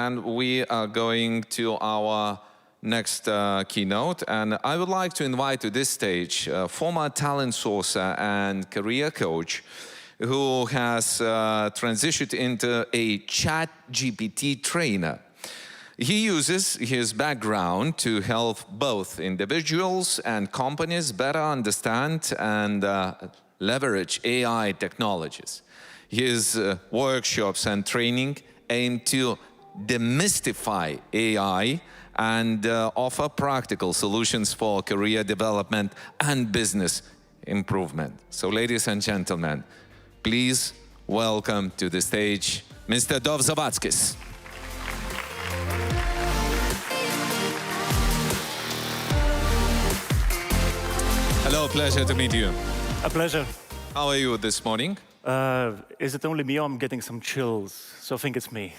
And we are going to our next keynote. And I would like to invite to this stage former talent sourcer and career coach who has transitioned into a ChatGPT trainer. He uses his background to help both individuals and companies better understand and leverage AI technologies. His workshops and training aim to demystify AI and offer practical solutions for career development and business improvement. So, ladies and gentlemen, please welcome to the stage Mr. Dov Zavadskis. Hello, pleasure to meet you. A pleasure. How are you this morning? Is it only me or I'm getting some chills? So I think it's me.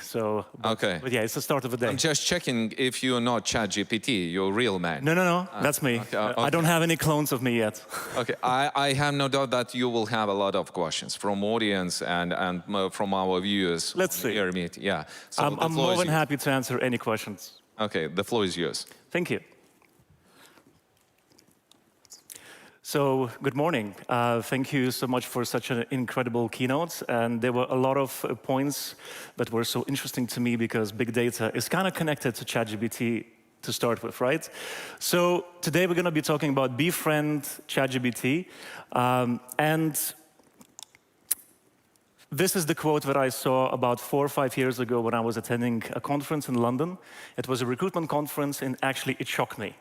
Okay. But yeah, it's the start of the day. I'm just checking if you're not ChatGPT, you're a real man. No, that's me. Okay. I don't have any clones of me yet. Okay, I have no doubt that you will have a lot of questions from audience and from our viewers. Let's see. Yeah. So I'm more than happy to answer any questions. Okay, the floor is yours. Thank you. So, good morning. Thank you so much for such an incredible keynote. And there were a lot of points that were so interesting to me because big data is kind of connected to ChatGPT to start with, right? So, today we're going to be talking about Befriend ChatGPT. And this is the quote that I saw about 4 or 5 years ago when I was attending a conference in London. It was a recruitment conference, and actually it shocked me.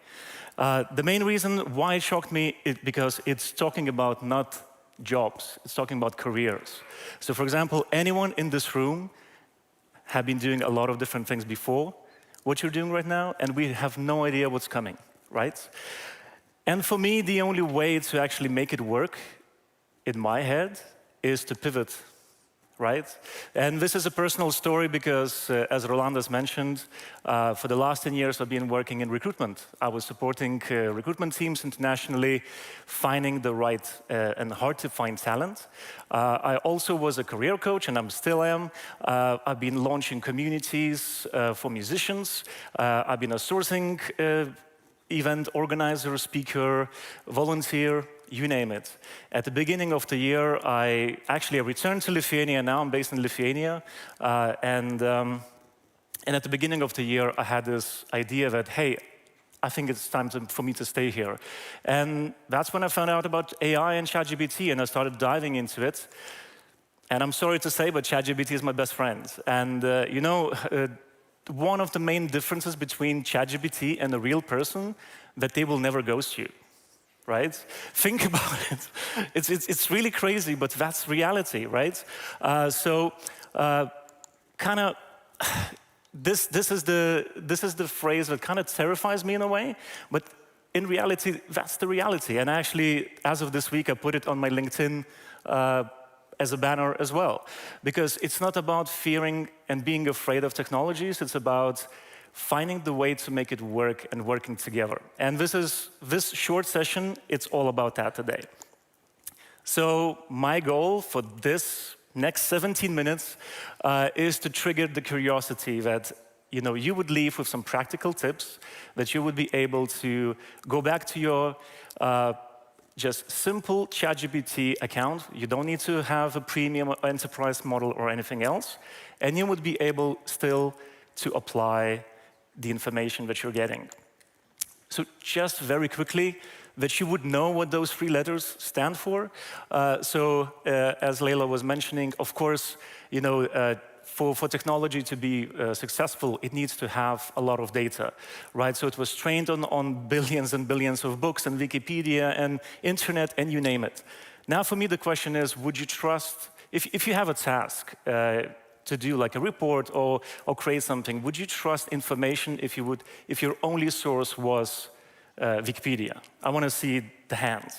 The main reason why it shocked me is because it's talking about not jobs, it's talking about careers. So for example, anyone in this room have been doing a lot of different things before what you're doing right now, and we have no idea what's coming, right? And for me, the only way to actually make it work in my head is to pivot, right? And this is a personal story because, as Roland has mentioned, for the last 10 years I've been working in recruitment. I was supporting recruitment teams internationally, finding the right and hard-to-find talent. I also was a career coach, and I still am. I've been launching communities for musicians. I've been a sourcing event organizer, speaker, volunteer, you name it. At the beginning of the year, I returned to Lithuania. Now I'm based in Lithuania. And at the beginning of the year, I had this idea that, hey, I think it's time for me to stay here. And that's when I found out about AI and ChatGPT, and I started diving into it. And I'm sorry to say, but ChatGPT is my best friend. And one of the main differences between ChatGPT and a real person, that they will never ghost you. Right? Think about it. It's really crazy, but that's reality, right? This is the phrase that kind of terrifies me in a way, but in reality, that's the reality. And actually, as of this week, I put it on my LinkedIn as a banner as well, because it's not about fearing and being afraid of technologies. It's about finding the way to make it work and working together. And this short session, it's all about that today. So my goal for this next 17 minutes is to trigger the curiosity that you would leave with some practical tips, that you would be able to go back to your just simple ChatGPT account. You don't need to have a premium enterprise model or anything else. And you would be able still to apply the information that you're getting. So just very quickly, that you would know what those 3 letters stand for. As Leila was mentioning, of course, for technology to be successful, it needs to have a lot of data, right? So it was trained on billions and billions of books and Wikipedia and internet and you name it. Now for me, the question is, would you trust, if you have a task, to do like a report or create something, would you trust information if your only source was Wikipedia? I want to see the hands.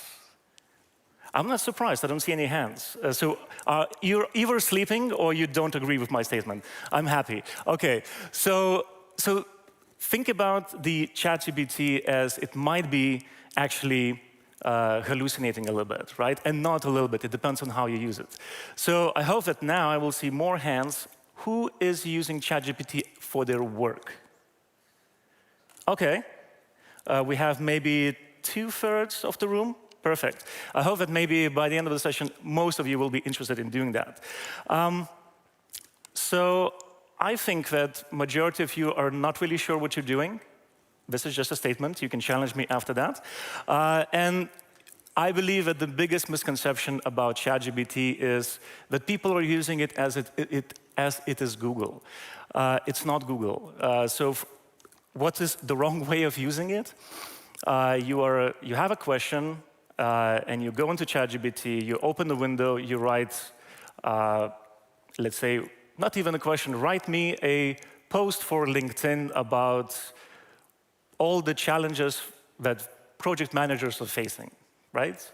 I'm not surprised, I don't see any hands. So you're either sleeping or you don't agree with my statement. I'm happy. Okay, so think about the ChatGPT as it might be actually hallucinating a little bit, right? And not a little bit, it depends on how you use it. So I hope that now I will see more hands who is using ChatGPT for their work? OK. We have maybe 2/3 of the room. Perfect. I hope that maybe by the end of the session, most of you will be interested in doing that. So I think that majority of you are not really sure what you're doing. This is just a statement. You can challenge me after that. And I believe that the biggest misconception about ChatGPT is that people are using it as it is Google. It's not Google. So what is the wrong way of using it? You have a question, and you go into ChatGPT, you open the window, you write, let's say, not even a question, write me a post for LinkedIn about all the challenges that project managers are facing, right?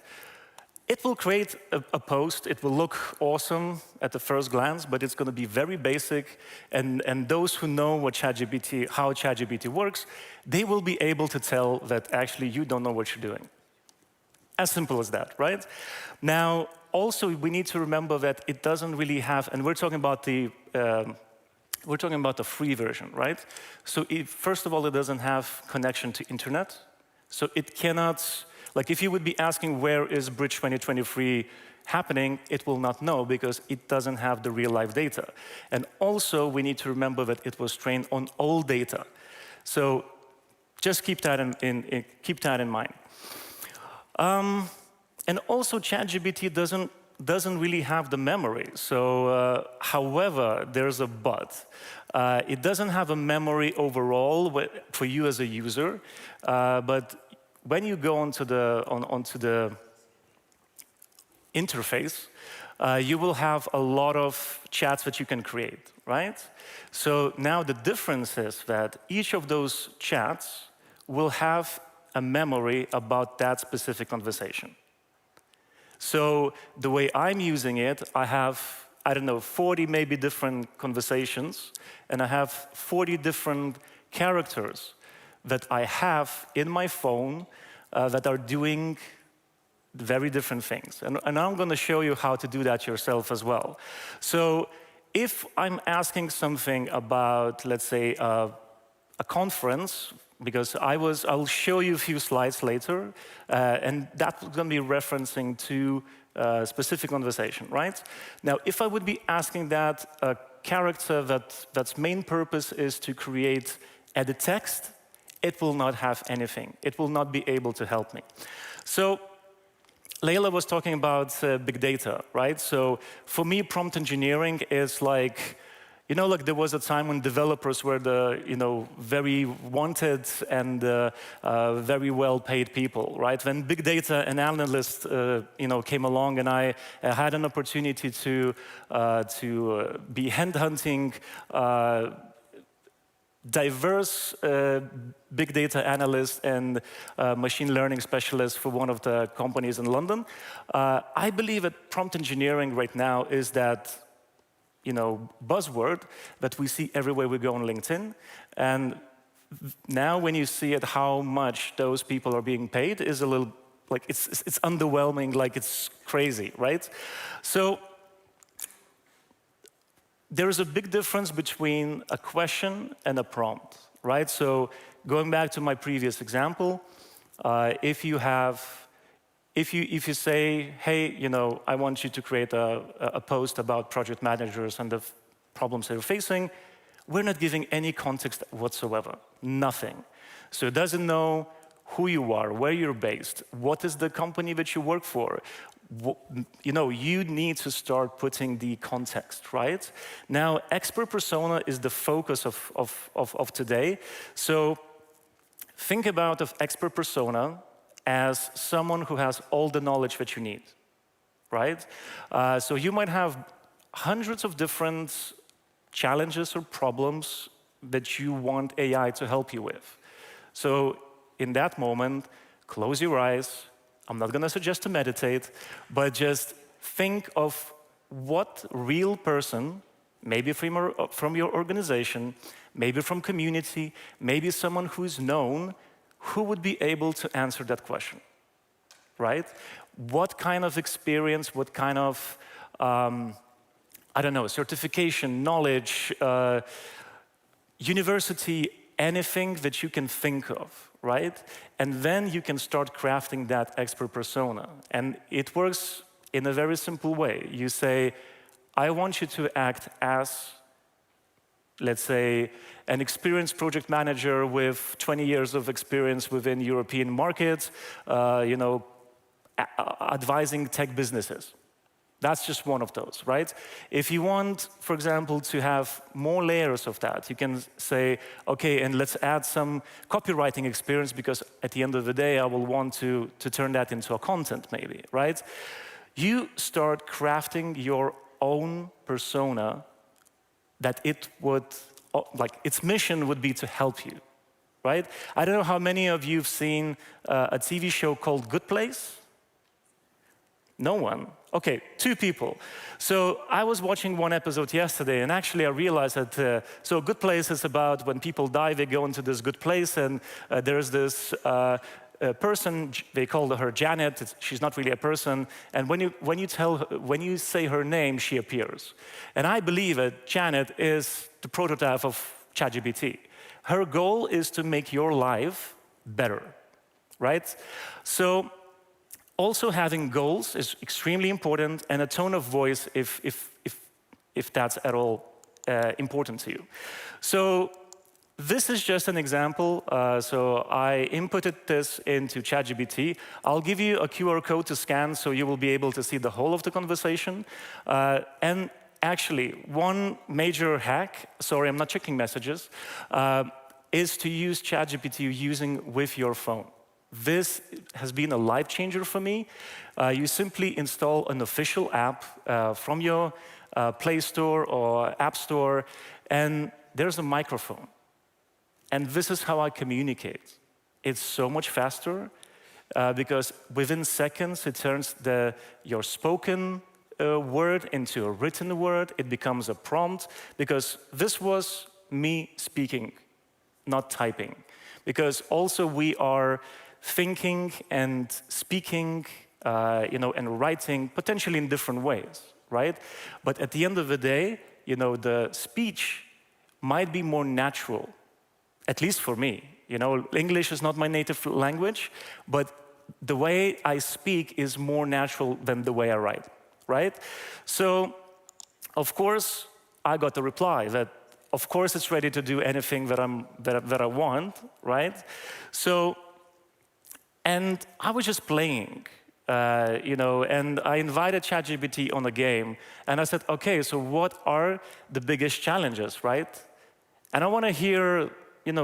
It will create a post. It will look awesome at the first glance, but it's going to be very basic. And those who know how ChatGPT works, they will be able to tell that actually you don't know what you're doing. As simple as that, right? Now, also, we need to remember that it doesn't really have, and we're talking about the free version, right? So first of all, it doesn't have connection to internet. So it cannot, like if you would be asking where is Bridge 2023 happening, it will not know because it doesn't have the real life data. And also, we need to remember that it was trained on old data. So just keep that in mind. And also, ChatGPT doesn't really have the memory. So, however, there's a but. It doesn't have a memory overall for you as a user. But when you go onto the interface, you will have a lot of chats that you can create, right? So now the difference is that each of those chats will have a memory about that specific conversation. So the way I'm using it, I have, I don't know, 40 maybe different conversations, and I have 40 different characters that I have in my phone that are doing very different things. And I'm going to show you how to do that yourself as well. So if I'm asking something about, let's say, a conference, because I'll show you a few slides later, and that's going to be referencing to a specific conversation, right? Now, if I would be asking that a character that's main purpose is to create edit text, it will not have anything. It will not be able to help me. So Leila was talking about big data, right? So for me, prompt engineering is like, like there was a time when developers were the, very wanted and very well-paid people, right? When big data and analysts, came along, and I had an opportunity to be headhunting diverse big data analysts and machine learning specialists for one of the companies in London. I believe that prompt engineering right now is that buzzword that we see everywhere we go on LinkedIn. And now when you see it, how much those people are being paid is a little, like, it's underwhelming, like it's crazy, right? So there is a big difference between a question and a prompt, right? So going back to my previous example, if you say, hey, I want you to create a post about project managers and the problems they're facing, we're not giving any context whatsoever, nothing. So it doesn't know who you are, where you're based, what is the company that you work for. You need to start putting the context, right? Now, expert persona is the focus of today. So think about of expert persona as someone who has all the knowledge that you need, right? So you might have hundreds of different challenges or problems that you want AI to help you with. So in that moment, close your eyes. I'm not going to suggest to meditate, but just think of what real person, maybe from your organization, maybe from community, maybe someone who's known, who would be able to answer that question, right? What kind of experience, what kind of I don't know, certification, knowledge, university, anything that you can think of, right? And then you can start crafting that expert persona. And it works in a very simple way. You say, I want you to act as, let's say, an experienced project manager with 20 years of experience within European markets, advising tech businesses. That's just one of those, right? If you want, for example, to have more layers of that, you can say, okay, and let's add some copywriting experience because at the end of the day, I will want to turn that into a content maybe, right? You start crafting your own persona that it would, its mission would be to help you, right? I don't know how many of you have seen a TV show called Good Place? No one? Okay, 2 people. So I was watching one episode yesterday, and actually I realized that, so Good Place is about when people die, they go into this good place, and there's this person, they call her Janet, she's not really a person, and when you say her name, she appears. And I believe that Janet is the prototype of ChatGPT. Her goal is to make your life better, right? So also having goals is extremely important, and a tone of voice if that's at all important to you. So this is just an example. So I inputted this into ChatGPT. I'll give you a QR code to scan so you will be able to see the whole of the conversation. And actually, one major hack, sorry, I'm not checking messages, is to use ChatGPT using with your phone. This has been a life changer for me. You simply install an official app from your Play Store or App Store, and there's a microphone. And this is how I communicate. It's so much faster because within seconds it turns your spoken word into a written word. It becomes a prompt because this was me speaking, not typing. Because also we are thinking and speaking, and writing potentially in different ways, right? But at the end of the day, the speech might be more natural, at least for me. English is not my native language, but the way I speak is more natural than the way I write, right? So, of course, I got the reply that, of course, it's ready to do anything that I want, right? So, and I was just playing, and I invited ChatGPT on a game, and I said, okay, so what are the biggest challenges, right? And I want to hear,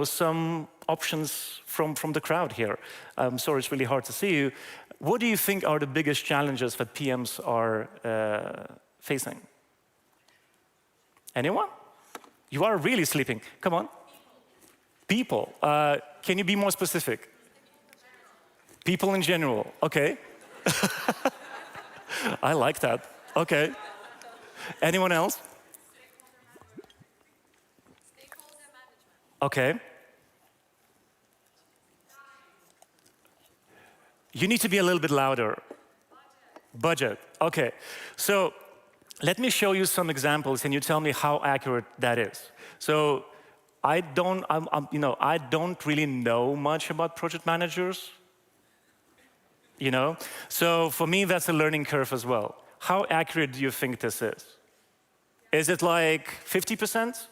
some options from the crowd here. I'm sorry, it's really hard to see you. What do you think are the biggest challenges that PMs are facing? Anyone? You are really sleeping. Come on. People. Can you be more specific? People in general. Okay. I like that. Okay. Anyone else? Okay. You need to be a little bit louder. Budget. Okay. So let me show you some examples, and you tell me how accurate that is. So I don't really know much about project managers. So for me, that's a learning curve as well. How accurate do you think this is? Is it like 50%?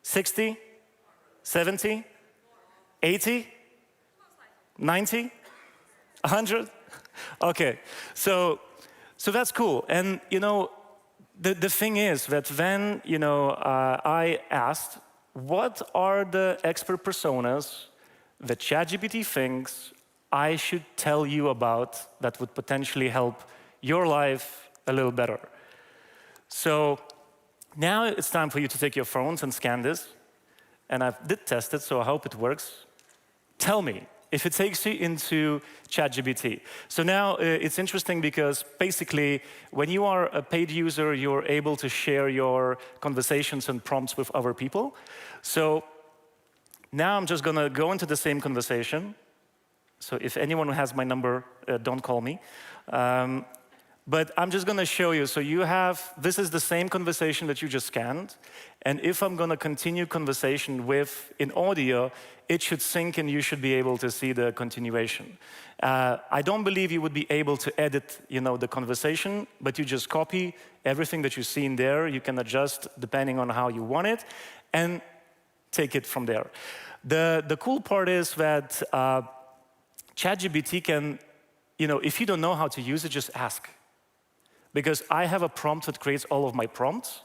60? 70? 80? 90? 100? Okay, so that's cool. And the thing is that then I asked, what are the expert personas that ChatGPT thinks I should tell you about that would potentially help your life a little better? So now it's time for you to take your phones and scan this. And I did test it, so I hope it works. Tell me if it takes you into ChatGPT. So now it's interesting because basically when you are a paid user, you're able to share your conversations and prompts with other people. So now I'm just going to go into the same conversation. So if anyone has my number, don't call me. But I'm just going to show you. So you have, this is the same conversation that you just scanned. And if I'm going to continue conversation with, in audio, it should sync and you should be able to see the continuation. I don't believe you would be able to edit, the conversation, but you just copy everything that you see in there. You can adjust depending on how you want it and take it from there. The cool part is that ChatGPT can, if you don't know how to use it, just ask. Because I have a prompt that creates all of my prompts.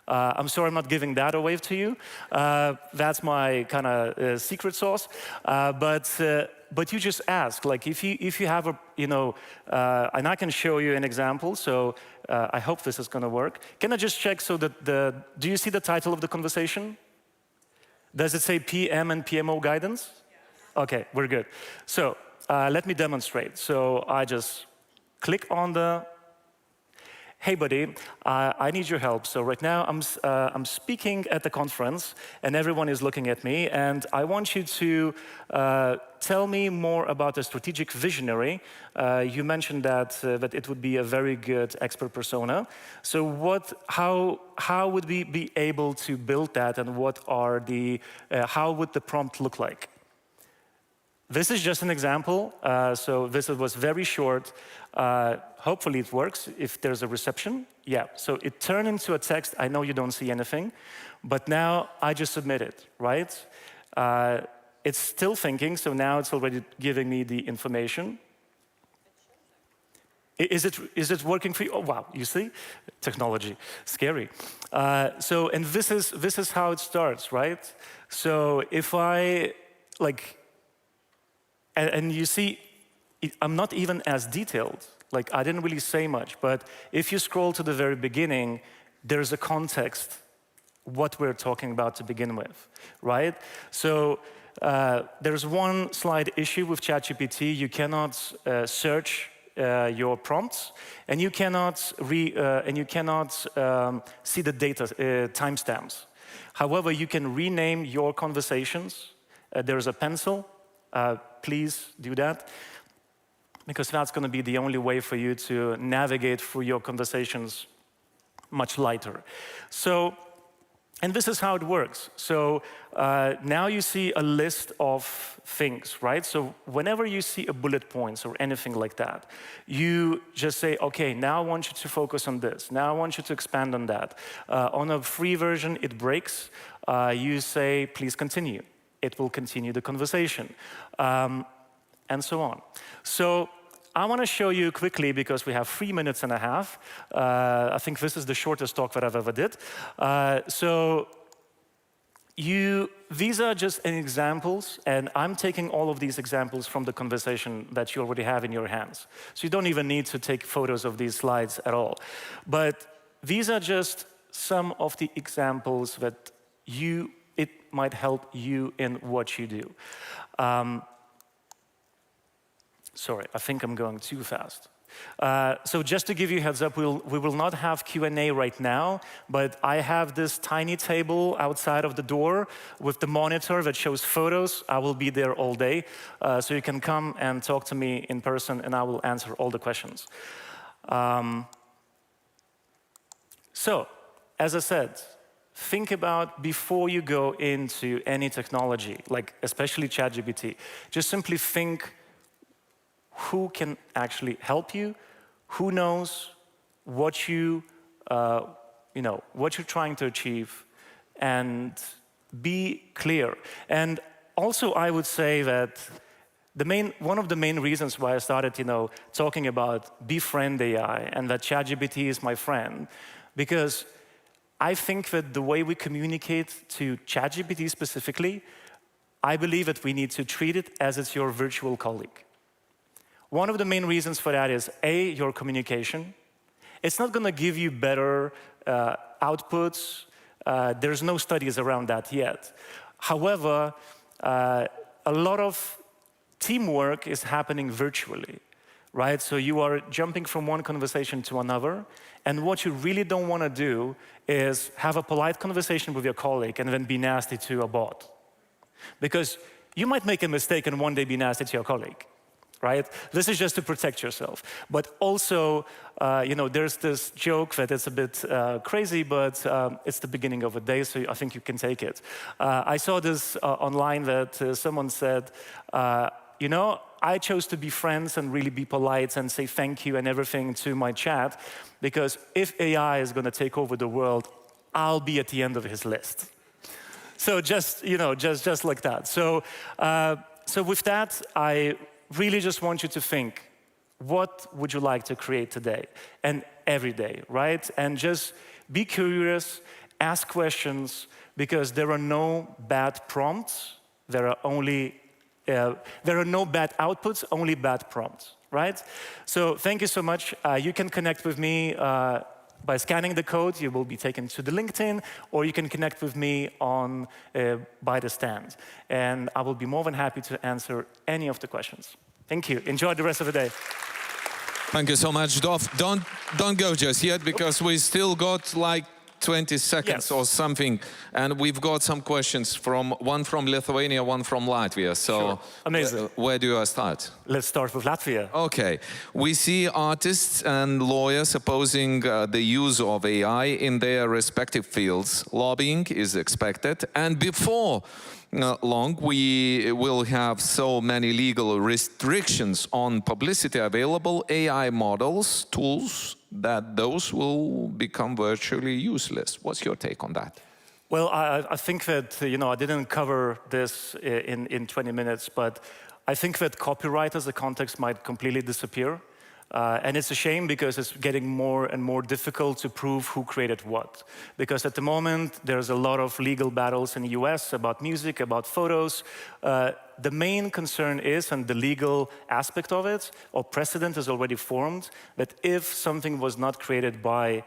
I'm sorry I'm not giving that away to you. That's my kind of secret sauce. But you just ask. Like if you have a, and I can show you an example. So I hope this is going to work. Can I just check so that do you see the title of the conversation? Does it say PM and PMO guidance? Okay, we're good. So let me demonstrate. So I just click on the, hey buddy, I need your help. So right now I'm speaking at the conference and everyone is looking at me and I want you to tell me more about a strategic visionary. You mentioned that it would be a very good expert persona. So how would we be able to build that and what are how would the prompt look like? This is just an example. So this was very short. Hopefully it works if there's a reception. Yeah, so it turned into a text. I know you don't see anything, but now I just submit it, right? It's still thinking, so now it's already giving me the information. Is it working for you? Oh, wow, you see? Technology, scary. And this is how it starts, right? So if I, and you see, I'm not even as detailed. Like, I didn't really say much, but if you scroll to the very beginning, there's a context, what we're talking about to begin with, right? So there's one slight issue with ChatGPT. You cannot search your prompts, and you cannot see the data timestamps. However, you can rename your conversations. There's a pencil. Please do that, because that's going to be the only way for you to navigate through your conversations much lighter. So, and this is how it works. So now you see a list of things, right? So whenever you see a bullet points or anything like that, you just say, okay, now I want you to focus on this. Now I want you to expand on that. On a free version, it breaks. You say, please continue. It will continue the conversation, and so on. So I want to show you quickly, because we have 3 minutes and a half. I think this is the shortest talk that I've ever did. These are just examples, and I'm taking all of these examples from the conversation that you already have in your hands. So you don't even need to take photos of these slides at all. But these are just some of the examples that it might help you in what you do. Sorry, I think I'm going too fast. So just to give you a heads up, we will not have Q&A right now, but I have this tiny table outside of the door with the monitor that shows photos. I will be there all day, so you can come and talk to me in person, and I will answer all the questions. So, as I said, think about before you go into any technology, like especially ChatGPT. Just simply think who can actually help you, who knows what what you're trying to achieve, and be clear. And also, I would say that one of the main reasons why I started, talking about Befriend AI and that ChatGPT is my friend, because I think that the way we communicate to ChatGPT specifically, I believe that we need to treat it as it's your virtual colleague. One of the main reasons for that is, A, your communication. It's not going to give you better outputs. There's no studies around that yet. However, a lot of teamwork is happening virtually, right? So you are jumping from one conversation to another, and what you really don't want to do is have a polite conversation with your colleague and then be nasty to a bot. Because you might make a mistake and one day be nasty to your colleague, right? This is just to protect yourself. But also, there's this joke that it's a bit crazy, but it's the beginning of a day, so I think you can take it. I saw this online that someone said, I chose to be friends and really be polite and say thank you and everything to my chat, because if AI is going to take over the world, I'll be at the end of his list. So just like that. So with that, I really just want you to think, what would you like to create today and every day, right? And just be curious, ask questions, because there are no bad prompts. There are no bad outputs, only bad prompts, right? So thank you so much. You can connect with me by scanning the code. You will be taken to the LinkedIn, or you can connect with me by the stand. And I will be more than happy to answer any of the questions. Thank you. Enjoy the rest of the day. Thank you so much, Dov. Don't go just yet, because we still got like 20 seconds or something, and we've got some questions one from Lithuania, one from Latvia. So, sure. Amazing. Where do I start? Let's start with Latvia. Okay. We see artists and lawyers opposing the use of AI in their respective fields. Lobbying is expected, and before long, we will have so many legal restrictions on publicity available, AI models, tools, that those will become virtually useless. What's your take on that? Well, I think that, I didn't cover this in 20 minutes, but I think that copyright as a context might completely disappear. And it's a shame, because it's getting more and more difficult to prove who created what. Because at the moment, there's a lot of legal battles in the US about music, about photos. The main concern is, and the legal aspect of it, or precedent is already formed, that if something was not created by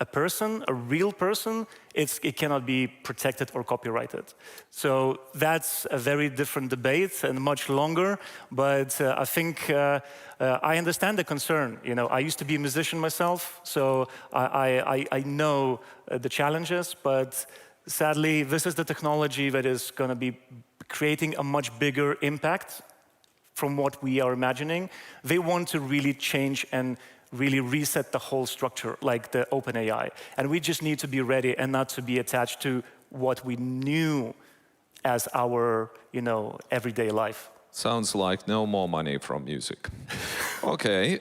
a person, a real person, it cannot be protected or copyrighted. So that's a very different debate and much longer, but I think I understand the concern. I used to be a musician myself, so I know the challenges, but sadly, this is the technology that is going to be creating a much bigger impact from what we are imagining. They want to really change and really reset the whole structure, like the OpenAI. And we just need to be ready and not to be attached to what we knew as our, everyday life. Sounds like no more money from music. Okay,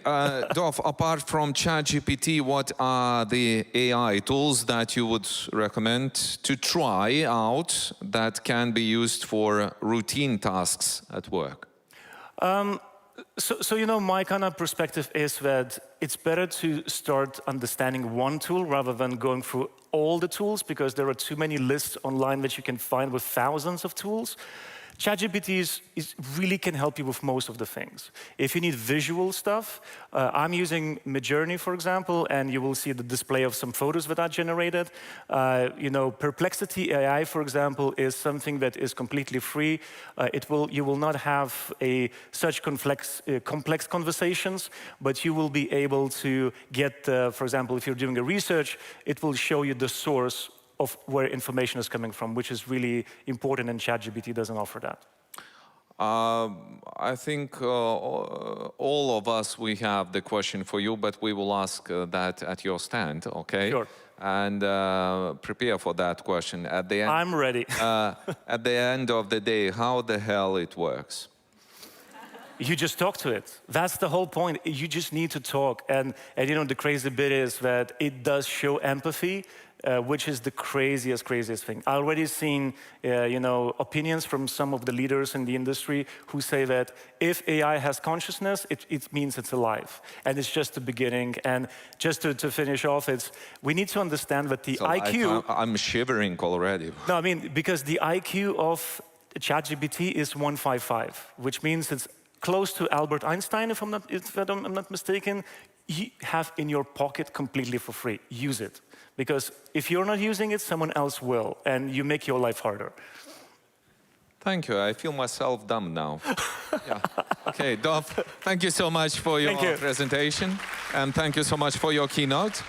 Dov, apart from ChatGPT, what are the AI tools that you would recommend to try out that can be used for routine tasks at work? So my kind of perspective is that it's better to start understanding one tool rather than going through all the tools, because there are too many lists online that you can find with thousands of tools. ChatGPT really can help you with most of the things. If you need visual stuff, I'm using Midjourney, for example, and you will see the display of some photos that I generated. Perplexity AI, for example, is something that is completely free. You will not have such complex conversations, but you will be able to get, for example, if you're doing a research, it will show you the source of where information is coming from, which is really important, and ChatGPT doesn't offer that. I think all of us, we have the question for you, but we will ask that at your stand, okay? Sure. And prepare for that question. At the end, I'm ready. At the end of the day, how the hell it works? You just talk to it. That's the whole point. You just need to talk. And the crazy bit is that it does show empathy, which is the craziest thing. I already seen, opinions from some of the leaders in the industry who say that if AI has consciousness, it means it's alive. And it's just the beginning. And just to finish off, we need to understand that the IQ... I'm shivering already. No, because the IQ of ChatGPT is 155, which means it's close to Albert Einstein, if I'm not mistaken. You have in your pocket completely for free. Use it. Because if you're not using it, someone else will, and you make your life harder. Thank you. I feel myself dumb now. Yeah. Okay, Dov, thank you so much for your presentation, and thank you so much for your keynote.